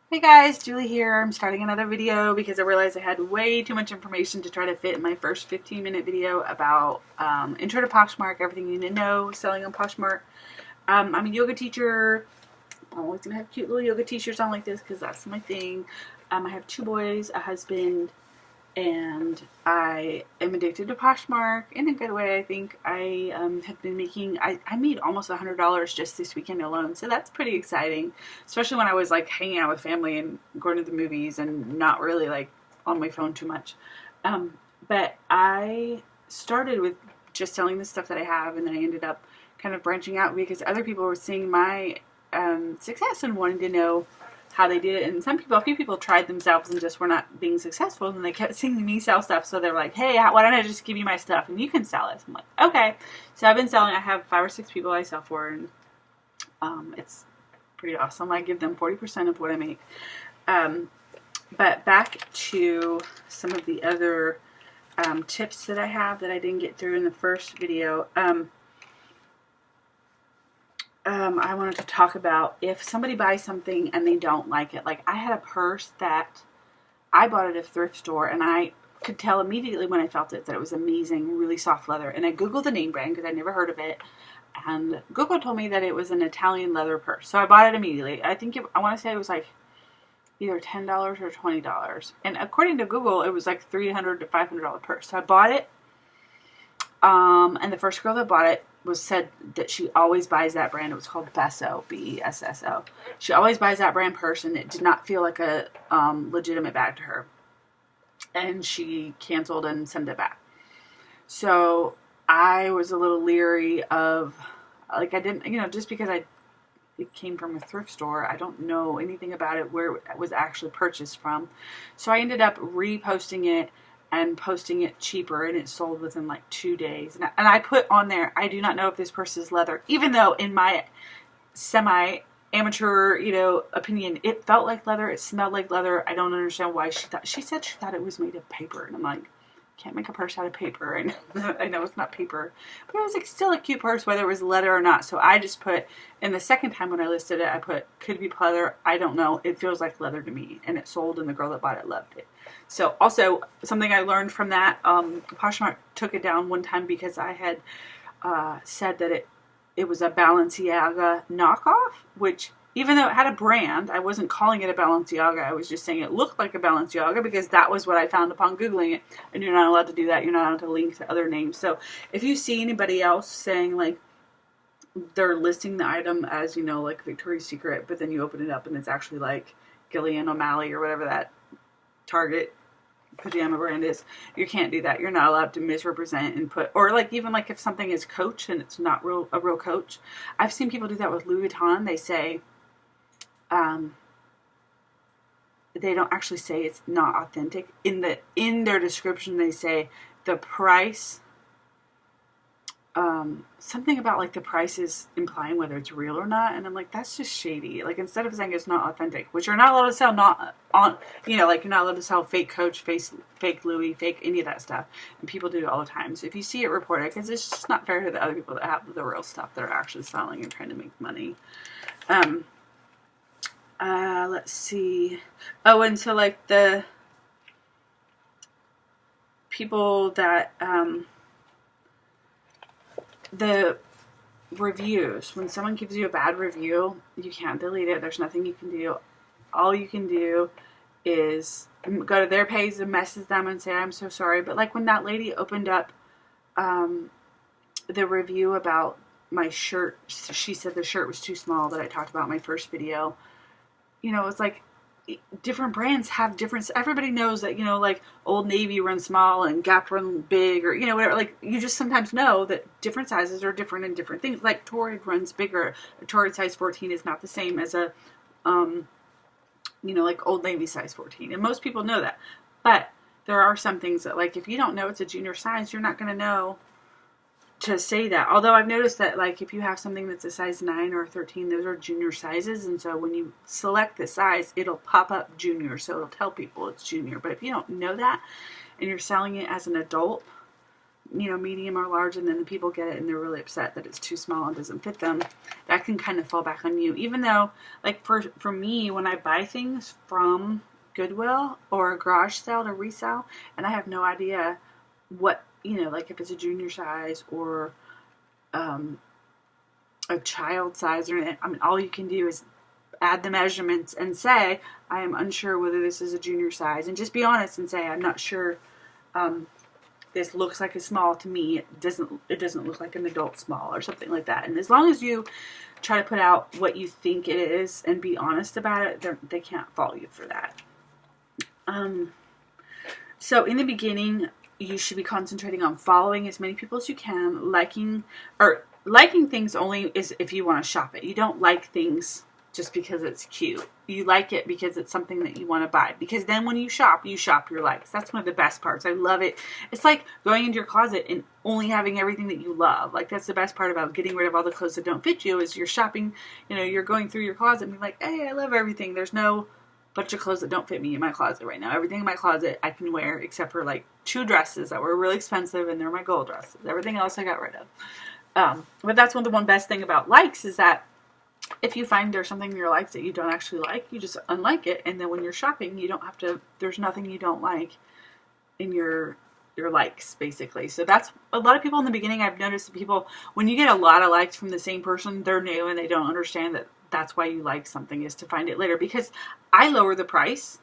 Hey guys, Julie here. I'm starting another video because I realized I had way too much information to try to fit in my first 15-minute video about intro to Poshmark, everything you need to know, selling on Poshmark. I'm a yoga teacher. I'm always going to have cute little yoga t-shirts on like this because that's my thing. I have two boys, a husband, and I am addicted to Poshmark in a good way. I think I have been making, I made almost $100 just this weekend alone, so that's pretty exciting, especially when I was like hanging out with family and going to the movies and not really like on my phone too much. But I started with just selling the stuff that I have, and then I ended up kind of branching out because other people were seeing my success and wanting to know how they did it. And a few people tried themselves and just were not being successful, and they kept seeing me sell stuff, so they're like, hey, why don't I just give you my stuff and you can sell it? I'm like, okay. So I've been selling. I have 5 or 6 people I sell for, and it's pretty awesome. I give them 40% of what I make. But back to some of the other tips that I have that I didn't get through in the first video. I wanted to talk about if somebody buys something and they don't like it. Like, I had a purse that I bought at a thrift store, and I could tell immediately when I felt it that it was amazing, really soft leather. And I Googled the name brand because I'd never heard of it, and Google told me that it was an Italian leather purse. So I bought it immediately. I want to say it was like either $10 or $20. And according to Google, it was like $300 to $500 purse. So I bought it. And the first girl that bought it said that she always buys that brand. It was called Besso, Besso. She always buys that brand purse, and it did not feel like a legitimate bag to her. And she canceled and sent it back. So I was a little leery of, like, I didn't, just because it came from a thrift store, I don't know anything about it, where it was actually purchased from. So I ended up reposting it and posting it cheaper, and it sold within like 2 days. And I put on there, I do not know if this purse is leather, even though in my semi-amateur, opinion, it felt like leather, it smelled like leather. I don't understand why she said she thought it was made of paper, and I'm like, can't make a purse out of paper, and I know it's not paper, but it was like still a cute purse whether it was leather or not. So I just put, and the second time when I listed it, I put could be leather, I don't know, it feels like leather to me, and it sold, and the girl that bought it loved it. So also something I learned from that, Poshmark took it down one time because I had said that it was a Balenciaga knockoff, which even though it had a brand, I wasn't calling it a Balenciaga. I was just saying it looked like a Balenciaga because that was what I found upon Googling it. And you're not allowed to do that. You're not allowed to link to other names. So if you see anybody else saying, like, they're listing the item as, like Victoria's Secret, but then you open it up and it's actually like Gillian O'Malley or whatever that Target pajama brand is, you can't do that. You're not allowed to misrepresent and put, or like even like if something is Coach and it's not a real Coach. I've seen people do that with Louis Vuitton. They say, they don't actually say it's not authentic. In their description, they say the price, something about like the price is implying whether it's real or not, and I'm like, that's just shady. Like, instead of saying it's not authentic, which you're not allowed to sell, not on, like you're not allowed to sell fake Coach, fake Louis, fake any of that stuff, and people do it all the time. So if you see it, report it, because it's just not fair to the other people that have the real stuff that are actually selling and trying to make money. Let's see. Oh, and so like the people that, the reviews, when someone gives you a bad review, you can't delete it. There's nothing you can do. All you can do is go to their page and message them and say, I'm so sorry. But like when that lady opened up the review about my shirt, she said the shirt was too small that I talked about in my first video. It's like different brands have different, everybody knows that, like Old Navy runs small and Gap run big, or, whatever. Like, you just sometimes know that different sizes are different in different things. Like Torrid runs bigger. A Torrid size 14 is not the same as a, like Old Navy size 14. And most people know that. But there are some things that, like, if you don't know it's a junior size, you're not going to know to say that. Although I've noticed that, like, if you have something that's a size 9 or 13, those are junior sizes, and so when you select the size, it'll pop up junior, so it'll tell people it's junior. But if you don't know that and you're selling it as an adult, you know, medium or large, and then the people get it and they're really upset that it's too small and doesn't fit them, that can kind of fall back on you. Even though, like, for me, when I buy things from Goodwill or a garage sale to resell, and I have no idea what, you know, like if it's a junior size or a child size, or I mean, all you can do is add the measurements and say, I am unsure whether this is a junior size, and just be honest and say, I'm not sure. This looks like a small to me. It doesn't look like an adult small or something like that. And as long as you try to put out what you think it is and be honest about it, they can't fault you for that. So in the beginning, you should be concentrating on following as many people as you can. Liking things only is if you want to shop it. You don't like things just because it's cute. You like it because it's something that you want to buy. Because then when you shop your likes. That's one of the best parts. I love it. It's like going into your closet and only having everything that you love. Like, that's the best part about getting rid of all the clothes that don't fit you, is you're shopping, you know, you're going through your closet and be like, hey, I love everything. There's no bunch of clothes that don't fit me in my closet right now. Everything in my closet I can wear except for like 2 dresses that were really expensive, and they're my gold dresses. Everything else I got rid of. But that's the one best thing about likes, is that if you find there's something in your likes that you don't actually like, you just unlike it, and then when you're shopping, you don't have to, there's nothing you don't like in your likes, basically. So that's, a lot of people in the beginning, I've noticed that people, when you get a lot of likes from the same person, they're new and they don't understand that that's why you like something, is to find it later. Because I lower the price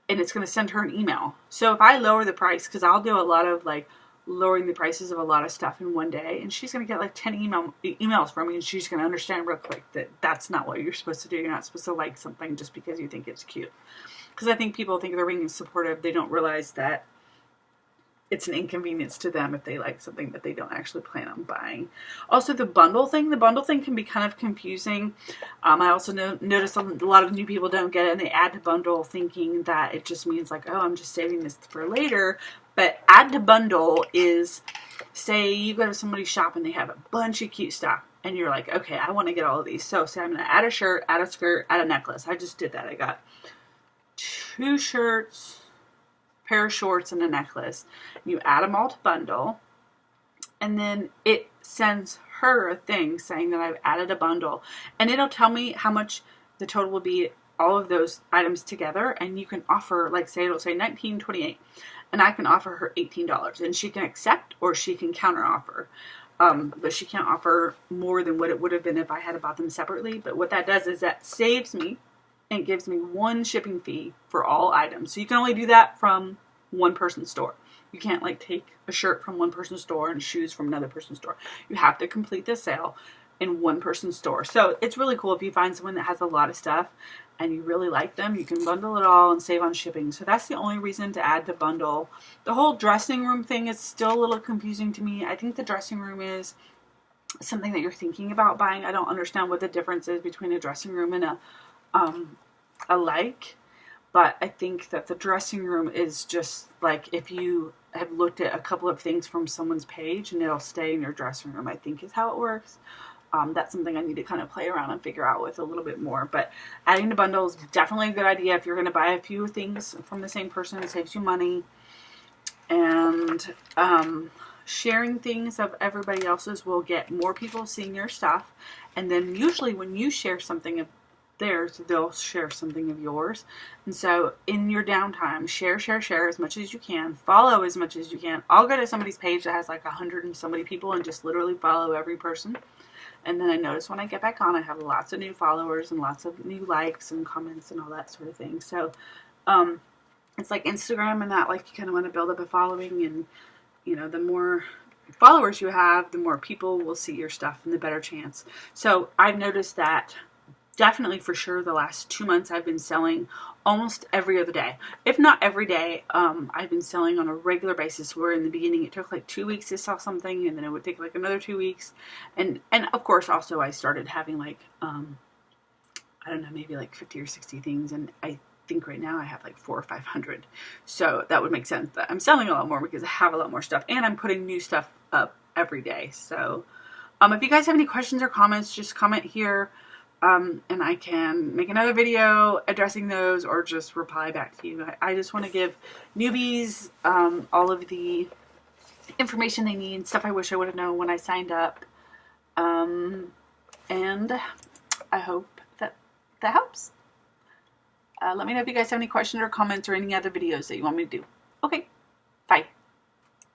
and it's going to send her an email. So if I lower the price, because I'll do a lot of like lowering the prices of a lot of stuff in one day, and she's going to get like 10 emails from me, and she's going to understand real quick that that's not what you're supposed to do. You're not supposed to like something just because you think it's cute. Because I think people think they're being supportive. They don't realize that it's an inconvenience to them if they like something that they don't actually plan on buying. Also, the bundle thing can be kind of confusing. I also notice a lot of new people don't get it, and they add to bundle thinking that it just means like, oh, I'm just saving this for later. But add to bundle is, say you go to somebody's shop and they have a bunch of cute stuff, and you're like, okay, I want to get all of these. So say I'm going to add a shirt, add a skirt, add a necklace. I just did that. I got 2 shirts, pair of shorts, and a necklace. You add them all to bundle, and then it sends her a thing saying that I've added a bundle, and it'll tell me how much the total will be, all of those items together. And you can offer, like, say it'll say $19.28, and I can offer her $18, and she can accept or she can counter offer. But she can't offer more than what it would have been if I had bought them separately. But what that does is that saves me and gives me 1 shipping fee for all items. So you can only do that from one person's store. You can't like take a shirt from one person's store and shoes from another person's store. You have to complete the sale in one person's store. So it's really cool if you find someone that has a lot of stuff and you really like them, you can bundle it all and save on shipping. So that's the only reason to add to bundle. The whole dressing room thing is still a little confusing to me. I think the dressing room is something that you're thinking about buying. I don't understand what the difference is between a dressing room and a like. But I think that the dressing room is just like, if you have looked at a couple of things from someone's page and it'll stay in your dressing room, I think is how it works. That's something I need to kind of play around and figure out with a little bit more. But adding to bundles is definitely a good idea if you're going to buy a few things from the same person. It saves you money. And sharing things of everybody else's will get more people seeing your stuff. And then usually when you share something of theirs, they'll share something of yours. And so in your downtime, share as much as you can. Follow as much as you can. I'll go to somebody's page that has like 100 and so many people and just literally follow every person. And then I notice when I get back on, I have lots of new followers and lots of new likes and comments and all that sort of thing. So it's like Instagram and that, like, you kind of want to build up a following, and you know, the more followers you have, the more people will see your stuff and the better chance. So I've noticed that definitely for sure the last 2 months I've been selling almost every other day. If not every day, I've been selling on a regular basis, where in the beginning it took like 2 weeks to sell something, and then it would take like another 2 weeks. And of course also I started having like, I don't know, maybe like 50 or 60 things, and I think right now I have like 400 or 500. So that would make sense that I'm selling a lot more because I have a lot more stuff, and I'm putting new stuff up every day. So if you guys have any questions or comments, just comment here. And I can make another video addressing those, or just reply back to you. I just want to give newbies all of the information they need, stuff I wish I would have known when I signed up. And I hope that helps. Let me know if you guys have any questions or comments or any other videos that you want me to do. Okay,